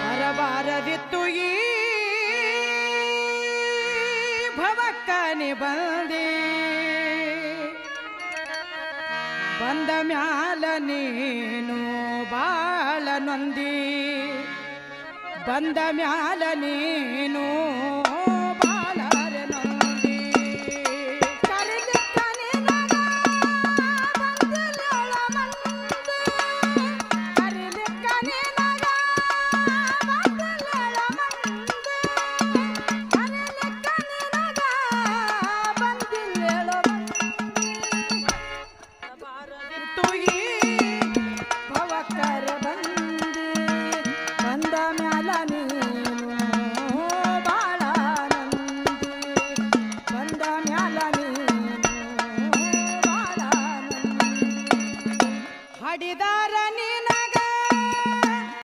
ಬರಬಾರದಿತ್ತು ಈ ಭವಕ್ಕನೆ ಬಂದೆ ಬಂದ ಮ್ಯಾಲ ನೀನು ಬಾಳ ನೊಂದಿ ಬಂದ ಮ್ಯಾಲ ನೀನು